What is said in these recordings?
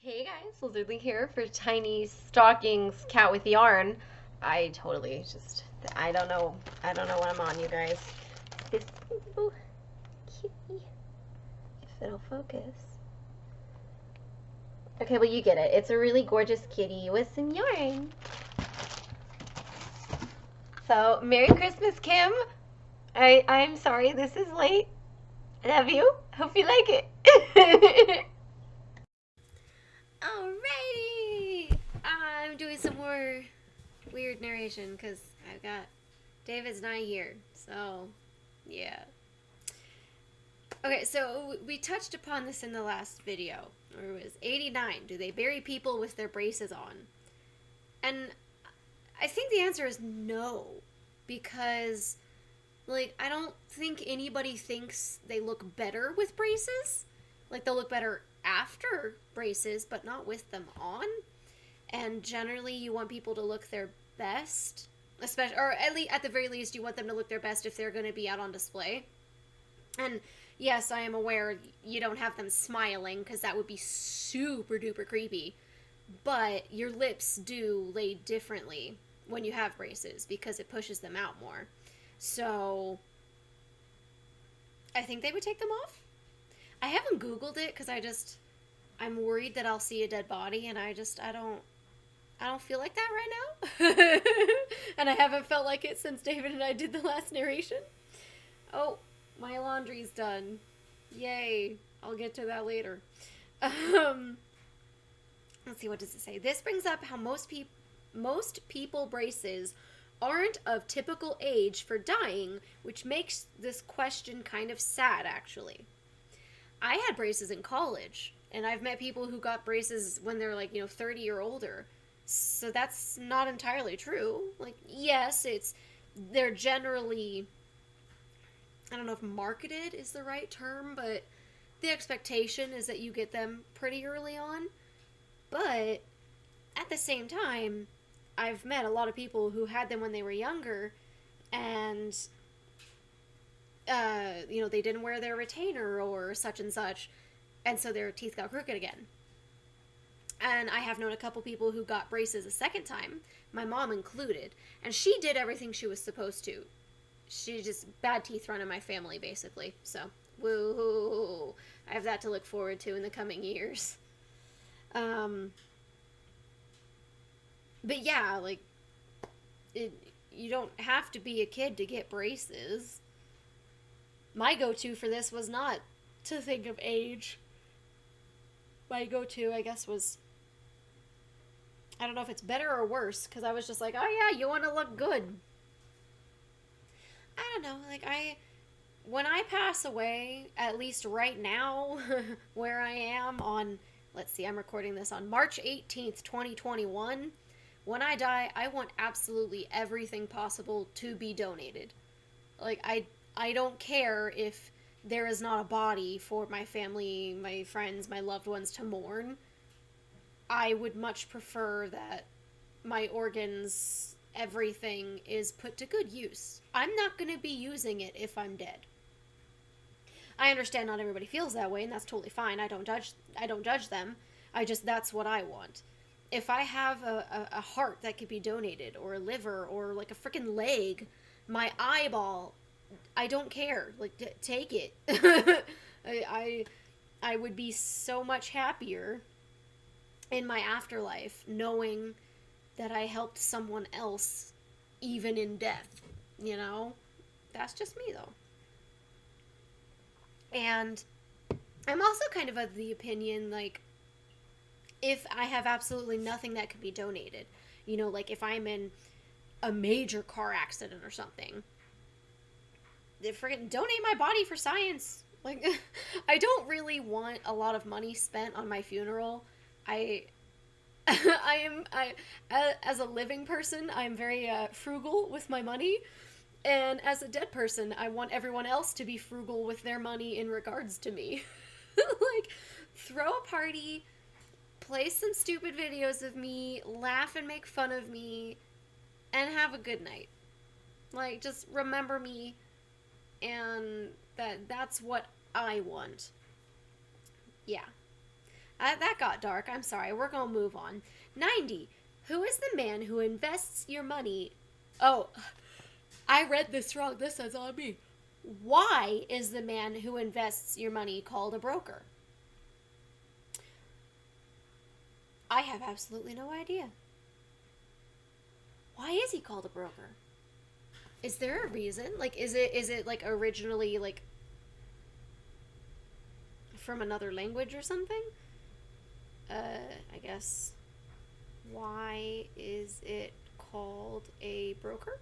Hey guys, Lizardlea here for Tiny Stockings Cat with Yarn. I totally just, I don't know what I'm on, you guys. This little kitty, if it'll focus. Okay, well you get it. It's a really gorgeous kitty with some yarn. So, Merry Christmas, Kim. I'm sorry this is late. Love you. Hope you like it. Alrighty! I'm doing some more weird narration because I've got David's not here. So, yeah. Okay, so we touched upon this in the last video, or it was 89. Do they bury people with their braces on? And I think the answer is no, because, like, I don't think anybody thinks they look better with braces. Like, they'll look better after braces, but not with them on. And generally, you want people to look their best, especially, or at the very least, you want them to look their best if they're going to be out on display. And yes, I am aware you don't have them smiling because that would be super duper creepy. But your lips do lay differently when you have braces because it pushes them out more. So I think they would take them off. I haven't Googled it because I'm worried that I'll see a dead body, and I don't feel like that right now. And I haven't felt like it since David and I did the last narration. Oh, my laundry's done. Yay. I'll get to that later. Let's see, what does it say? This brings up how most people braces aren't of typical age for dying, which makes this question kind of sad, actually. I had braces in college, and I've met people who got braces when they're like, 30 or older. So that's not entirely true. Like, yes, they're generally, I don't know if marketed is the right term, but the expectation is that you get them pretty early on. But at the same time, I've met a lot of people who had them when they were younger, and they didn't wear their retainer or such and such, and so their teeth got crooked again. And I have known a couple people who got braces a second time, my mom included, and she did everything she was supposed to. She just, bad teeth run in my family, basically. So, woo, I have that to look forward to in the coming years. But yeah, like, you don't have to be a kid to get braces. My go-to for this was not to think of age. My go-to, I guess, was, I don't know if it's better or worse, because I was just like, oh yeah, you want to look good. I don't know, like, when I pass away, at least right now, where I am on, let's see, I'm recording this on March 18th, 2021. When I die, I want absolutely everything possible to be donated. Like, I don't care if there is not a body for my family, my friends, my loved ones to mourn. I would much prefer that my organs, everything, is put to good use. I'm not going to be using it if I'm dead. I understand not everybody feels that way, and that's totally fine. I don't judge them. That's what I want. If I have a heart that could be donated, or a liver, or like a freaking leg, my eyeball, I don't care. Like, take it. I would be so much happier in my afterlife knowing that I helped someone else even in death, That's just me, though. And I'm also kind of the opinion, like, if I have absolutely nothing that could be donated, like if I'm in a major car accident or something, freaking donate my body for science. Like, I don't really want a lot of money spent on my funeral. I as a living person, I'm very frugal with my money, and as a dead person, I want everyone else to be frugal with their money in regards to me. Like, throw a party, play some stupid videos of me, laugh and make fun of me, and have a good night. Like, just remember me, and that's what I want. Yeah. That got dark. I'm sorry. We're going to move on. 90. Who is the man who invests your money? Oh, I read this wrong. This says on me. Why is the man who invests your money called a broker? I have absolutely no idea. Why is he called a broker? Is there a reason? Like, is it like originally like from another language or something? I guess. Why is it called a broker?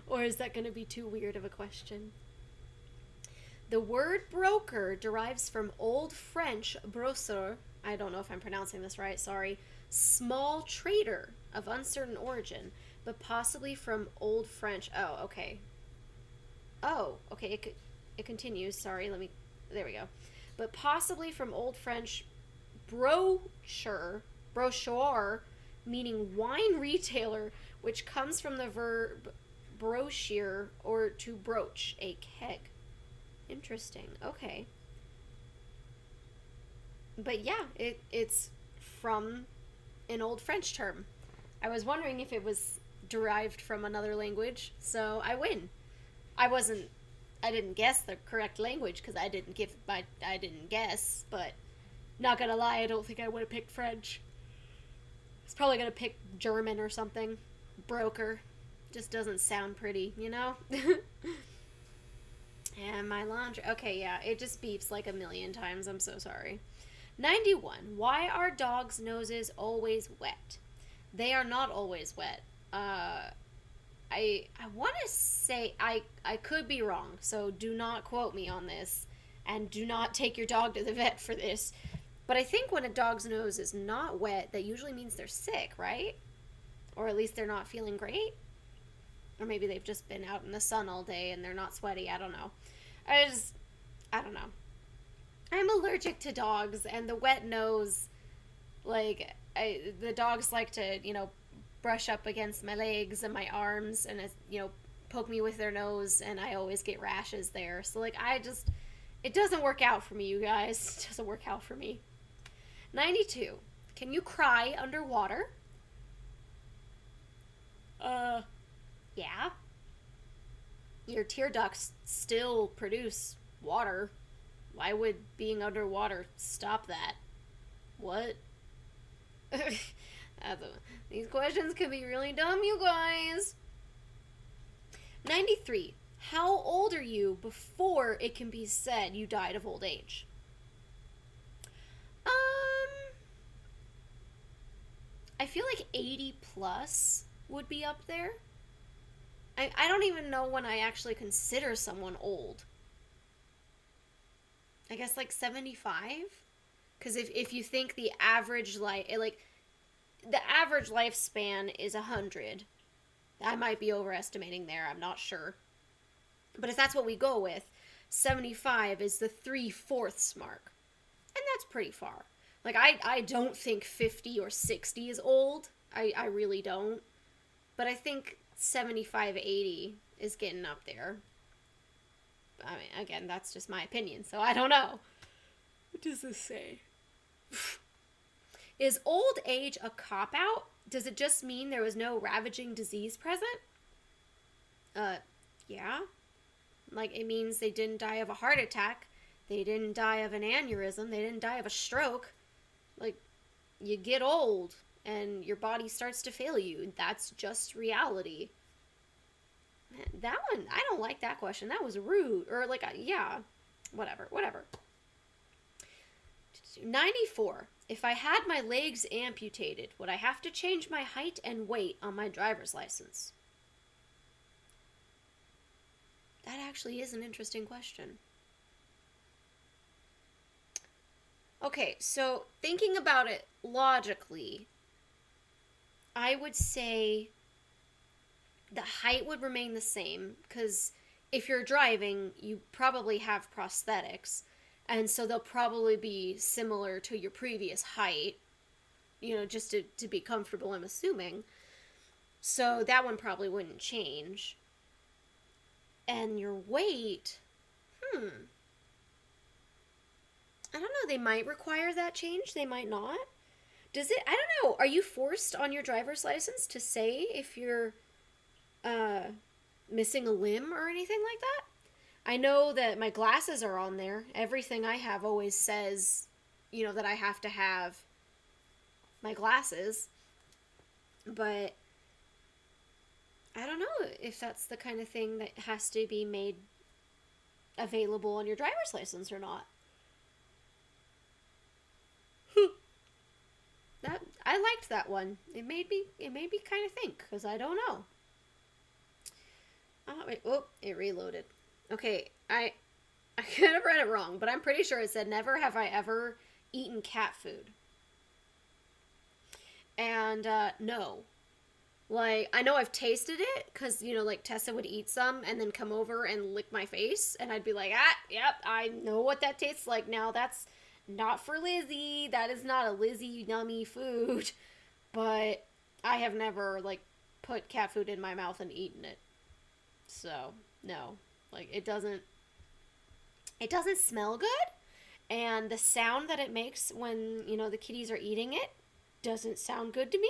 Or is that going to be too weird of a question? The word broker derives from Old French brosser. I don't know if I'm pronouncing this right, sorry. Small trader of uncertain origin, but possibly from Old French. Oh, okay. Oh, okay. It continues. Sorry, there we go. But possibly from Old French brochure, meaning wine retailer, which comes from the verb brochure, or to broach a keg. Interesting. Okay. But yeah, it's from an Old French term. I was wondering if it was derived from another language, so I win. I didn't guess the correct language because I didn't guess, but not gonna lie, I don't think I would have picked French. I was probably gonna pick German or something. Broker. Just doesn't sound pretty, you know? And my laundry. Okay, yeah, it just beeps like a million times. I'm so sorry. 91. Why are dogs' noses always wet? They are not always wet. I want to say I could be wrong, so do not quote me on this, and do not take your dog to the vet for this. But I think when a dog's nose is not wet, that usually means they're sick, right? Or at least they're not feeling great. Or maybe they've just been out in the sun all day and they're not sweaty. I don't know. I don't know. I'm allergic to dogs, and the wet nose, like, the dogs like to, brush up against my legs and my arms and, poke me with their nose, and I always get rashes there. So, like, it doesn't work out for me, you guys. It doesn't work out for me. 92. Can you cry underwater? Yeah. Your tear ducts still produce water. Why would being underwater stop that? What? These questions can be really dumb, you guys. 93. How old are you before it can be said you died of old age? I feel like 80 plus would be up there. I don't even know when I actually consider someone old. I guess like 75? Because if you think the average the average lifespan is 100. I might be overestimating there, I'm not sure. But if that's what we go with, 75 is the 3/4 mark. And that's pretty far. Like, I don't think 50 or 60 is old. I really don't. But I think 75, 80 is getting up there. I mean, again, that's just my opinion, so I don't know. What does this say? Is old age a cop-out? Does it just mean there was no ravaging disease present? Yeah. Like, it means they didn't die of a heart attack. They didn't die of an aneurysm. They didn't die of a stroke. Like, you get old and your body starts to fail you. That's just reality. Man, that one, I don't like that question. That was rude. Or, like, yeah. Whatever. 94. If I had my legs amputated, would I have to change my height and weight on my driver's license? That actually is an interesting question. Okay, so thinking about it logically, I would say the height would remain the same, because if you're driving, you probably have prosthetics, and so they'll probably be similar to your previous height, just to be comfortable, I'm assuming. So that one probably wouldn't change. And your weight, I don't know. They might require that change. They might not. Does it? I don't know. Are you forced on your driver's license to say if you're uh, missing a limb or anything like that? I know that my glasses are on there. Everything I have always says, that I have to have my glasses. But I don't know if that's the kind of thing that has to be made available on your driver's license or not. That I liked that one. It made me kind of think because I don't know. Oh wait, it reloaded. Okay, I could have read it wrong, but I'm pretty sure it said never have I ever eaten cat food. And no. Like, I know I've tasted it because, like Tessa would eat some and then come over and lick my face. And I'd be like, yep, I know what that tastes like now. That's not for Lizzie. That is not a Lizzie yummy food. But I have never, like, put cat food in my mouth and eaten it. So, no. Like, it doesn't smell good. And the sound that it makes when, the kitties are eating it doesn't sound good to me.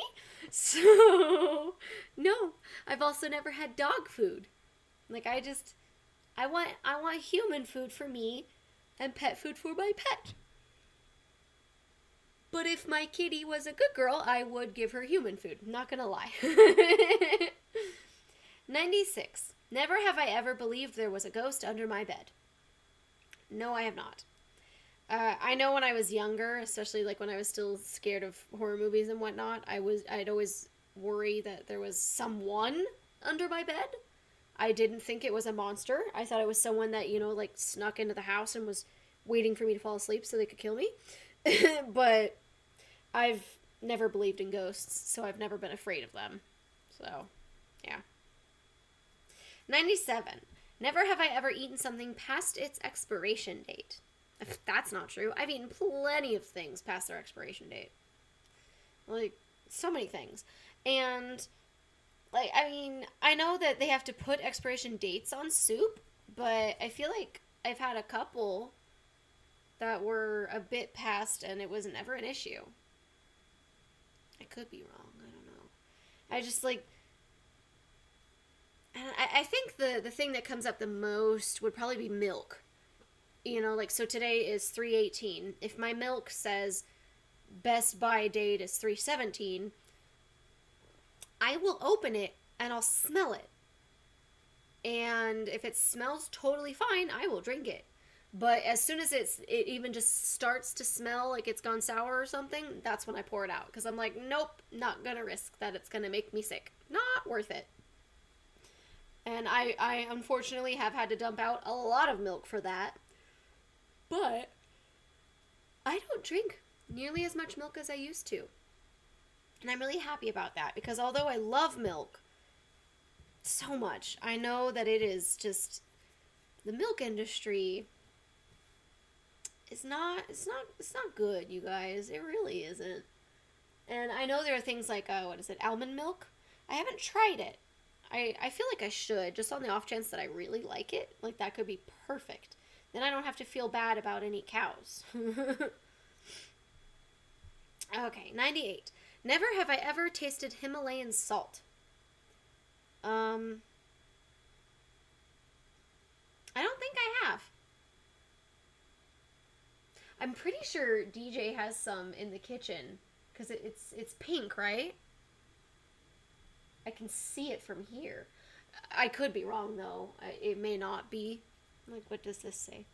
So, no. I've also never had dog food. Like I want human food for me and pet food for my pet. But if my kitty was a good girl, I would give her human food. Not gonna lie. 96. Never have I ever believed there was a ghost under my bed. No, I have not. I know when I was younger, especially like when I was still scared of horror movies and whatnot, I'd always worry that there was someone under my bed. I didn't think it was a monster. I thought it was someone that, like snuck into the house and was waiting for me to fall asleep so they could kill me. But I've never believed in ghosts, so I've never been afraid of them. So, yeah. 97. Never have I ever eaten something past its expiration date. That's not true. I've eaten plenty of things past their expiration date. Like, so many things. And, like, I know that they have to put expiration dates on soup, but I feel like I've had a couple that were a bit past and it was never an issue. I could be wrong. I don't know. I just, like... I think the thing that comes up the most would probably be milk. Like, so today is 3/18. If my milk says best buy date is 3/17, I will open it and I'll smell it. And if it smells totally fine, I will drink it. But as soon as it even just starts to smell like it's gone sour or something, that's when I pour it out. Because I'm like, nope, not gonna risk that it's gonna make me sick. Not worth it. And I unfortunately have had to dump out a lot of milk for that. But I don't drink nearly as much milk as I used to. And I'm really happy about that because although I love milk so much, I know that it is just the milk industry is not good, you guys. It really isn't. And I know there are things like almond milk. I haven't tried it. I feel like I should, just on the off chance that I really like it. Like, that could be perfect. Then I don't have to feel bad about any cows. Okay, 98. Never have I ever tasted Himalayan salt. I don't think I have. I'm pretty sure DJ has some in the kitchen. Because it's pink, right? I can see it from here. I could be wrong, though. It may not be. Like, what does this say?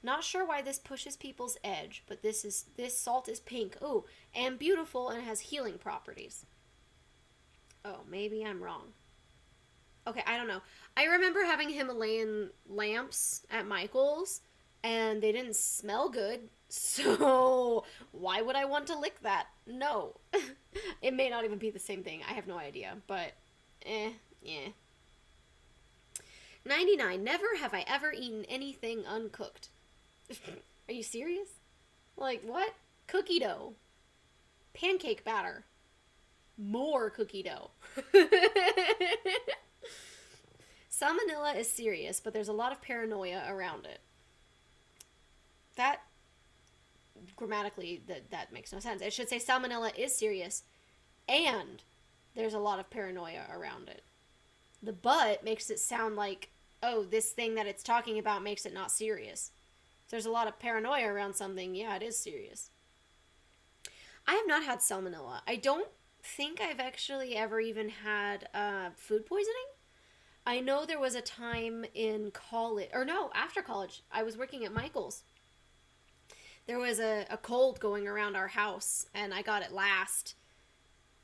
Not sure why this pushes people's edge, but this salt is pink. Ooh, and beautiful, and it has healing properties. Oh, maybe I'm wrong. Okay, I don't know. I remember having Himalayan lamps at Michael's, and they didn't smell good, so why would I want to lick that? No. It may not even be the same thing. I have no idea, but yeah. 99. Never have I ever eaten anything uncooked. Are you serious? Like, what? Cookie dough. Pancake batter. More cookie dough. Salmonella is serious, but there's a lot of paranoia around it. That grammatically, that makes no sense. It should say salmonella is serious, and there's a lot of paranoia around it. The but makes it sound like, oh, this thing that it's talking about makes it not serious. If there's a lot of paranoia around something, yeah, it is serious. I have not had salmonella. I don't think I've actually ever even had food poisoning. I know there was a time in college, or no, after college, I was working at Michael's. There was a cold going around our house, and I got it last.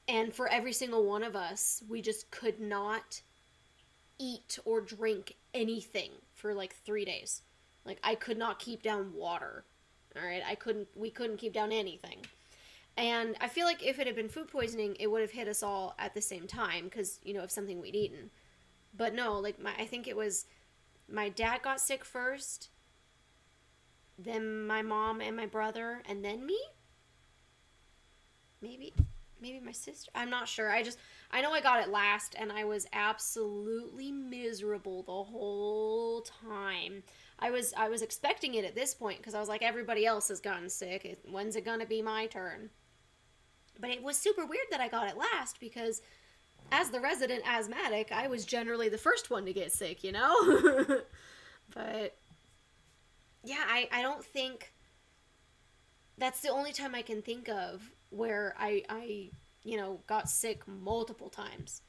And for every single one of us, we just could not eat or drink anything for like 3 days. Like, I could not keep down water. All right, we couldn't keep down anything. And I feel like if it had been food poisoning, it would have hit us all at the same time because, of something we'd eaten. But no, like, I think it was my dad got sick first, then my mom and my brother, and then me? Maybe my sister? I'm not sure. I know I got it last, and I was absolutely miserable the whole time. I was expecting it at this point, because I was like, everybody else has gotten sick. When's it gonna be my turn? But it was super weird that I got it last, because as the resident asthmatic, I was generally the first one to get sick, But, yeah, I don't think... That's the only time I can think of where I got sick multiple times.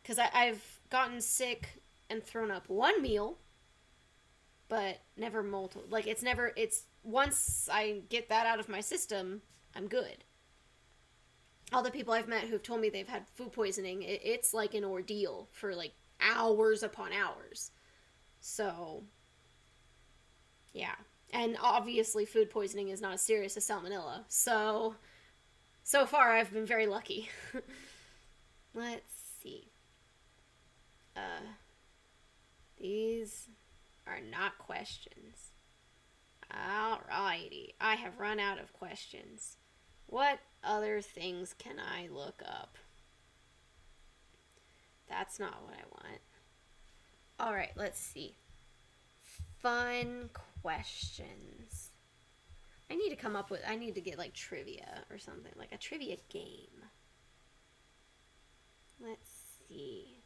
Because I've gotten sick and thrown up one meal, but never multiple. Like, it's once I get that out of my system, I'm good. All the people I've met who've told me they've had food poisoning, it's like an ordeal for like hours upon hours. So, yeah. And obviously food poisoning is not as serious as salmonella. So far I've been very lucky. Let's see. These are not questions. Alrighty. I have run out of questions. What other things can I look up? That's not what I want. Alright, let's see. Fun questions. I need to get like trivia or something, like a trivia game. Let's see.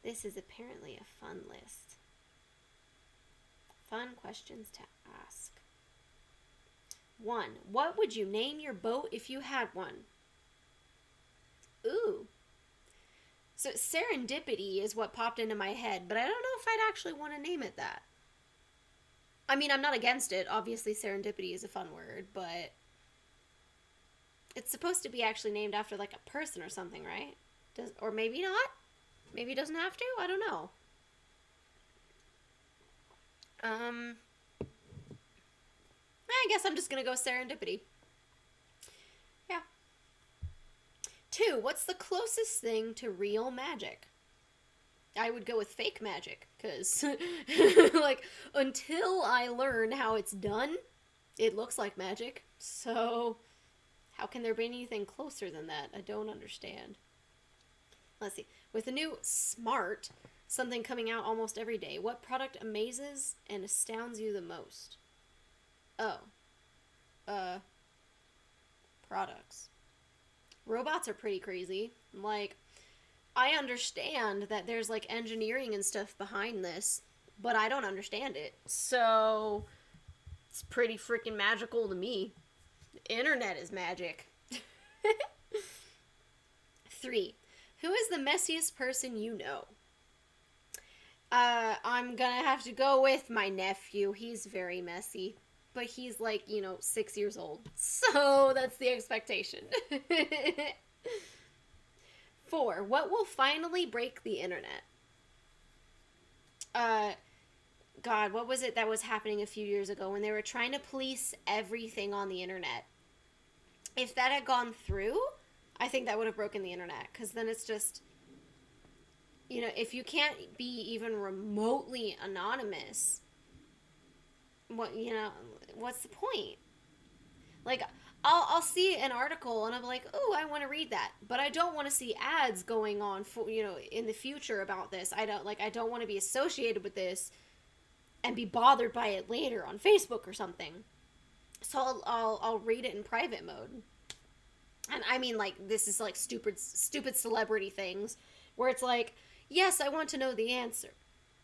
This is apparently a fun list. Fun questions to ask. 1. What would you name your boat if you had one? Ooh. So serendipity is what popped into my head, but I don't know if I'd actually want to name it that. I mean, I'm not against it. Obviously, serendipity is a fun word, but it's supposed to be actually named after like a person or something, right? Or maybe not? Maybe it doesn't have to? I don't know. I guess I'm just gonna go serendipity. Yeah. 2. What's the closest thing to real magic? I would go with fake magic, because, like, until I learn how it's done, it looks like magic. So, how can there be anything closer than that? I don't understand. Let's see. With the new Smart, something coming out almost every day, what product amazes and astounds you the most? Oh. Products. Robots are pretty crazy. Like, I understand that there's like engineering and stuff behind this, but I don't understand it. So, it's pretty freaking magical to me. The internet is magic. 3. Who is the messiest person you know? I'm gonna have to go with my nephew. He's very messy. But he's like, 6 years old. So that's the expectation. 4. What will finally break the internet? God, what was it that was happening a few years ago when they were trying to police everything on the internet? If that had gone through, I think that would have broken the internet. Because then it's just, if you can't be even remotely anonymous, what's the point? Like, I'll see an article and I'm like, oh, I want to read that, but I don't want to see ads going on for in the future about this. I don't want to be associated with this and be bothered by it later on Facebook or something. So I'll read it in private mode. And I mean, like, this is like stupid celebrity things where it's like, yes, I want to know the answer,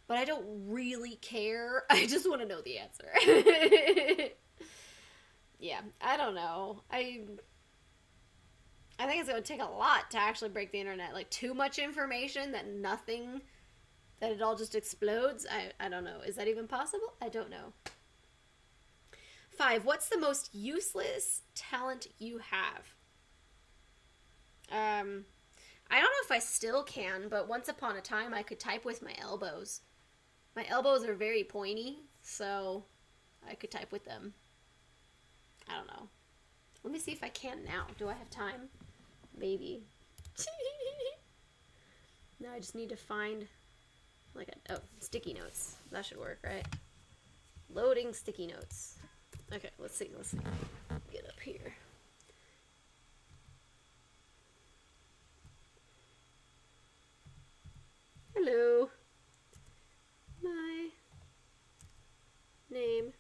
but I don't really care. I just want to know the answer. Yeah, I don't know. I think it's going to take a lot to actually break the internet. Like, too much information that it all just explodes. I don't know. Is that even possible? I don't know. 5. What's the most useless talent you have? I don't know if I still can, but once upon a time I could type with my elbows. My elbows are very pointy, so I could type with them. I don't know. Let me see if I can now. Do I have time? Maybe. Now I just need to find sticky notes. That should work, right? Loading sticky notes. Okay, let's see. Get up here. Hello. My name.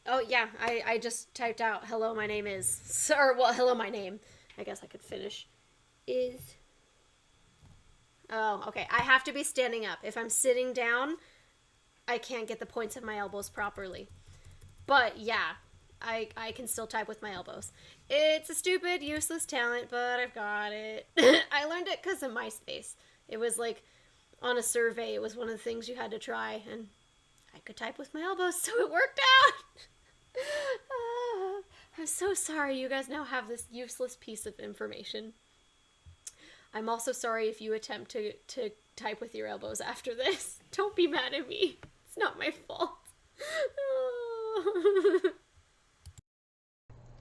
Oh, yeah, I just typed out, hello, my name is, or, well, hello, my name. I guess I could finish. Is. Oh, okay. I have to be standing up. If I'm sitting down, I can't get the points of my elbows properly. But, yeah, I can still type with my elbows. It's a stupid, useless talent, but I've got it. I learned it because of MySpace. It was like on a survey. It was one of the things you had to try, and I could type with my elbows, so it worked out. I'm so sorry you guys now have this useless piece of information. I'm also sorry if you attempt to type with your elbows after this. Don't be mad at me. It's not my fault.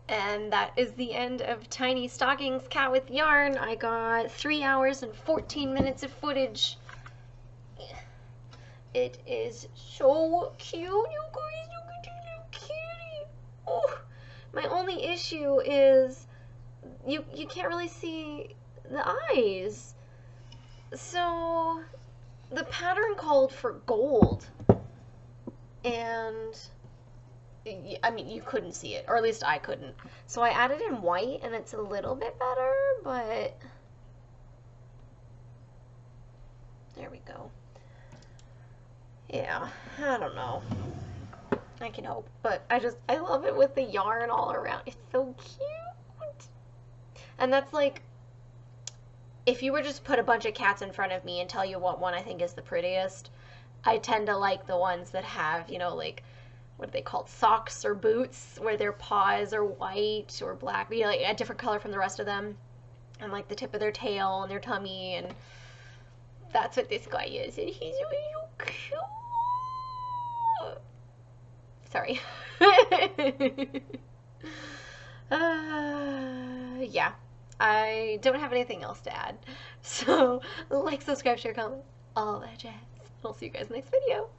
And that is the end of Tiny Stockings Cat with Yarn. I got 3 hours and 14 minutes of footage. It is so cute, you guys. Look at this little kitty. Oh, my only issue is you can't really see the eyes. So the pattern called for gold, and I mean, you couldn't see it, or at least I couldn't. So I added in white, and it's a little bit better, but there we go. Yeah, I don't know. I can hope, but I love it with the yarn all around. It's so cute. And that's like, if you were just put a bunch of cats in front of me and tell you what one I think is the prettiest, I tend to like the ones that have, like, what are they called? Socks or boots, where their paws are white or black, like a different color from the rest of them. And like the tip of their tail and their tummy, and that's what this guy is. And he's really cute. Sorry. Yeah. I don't have anything else to add. So, like, subscribe, share, comment, all that jazz. I'll see you guys next video.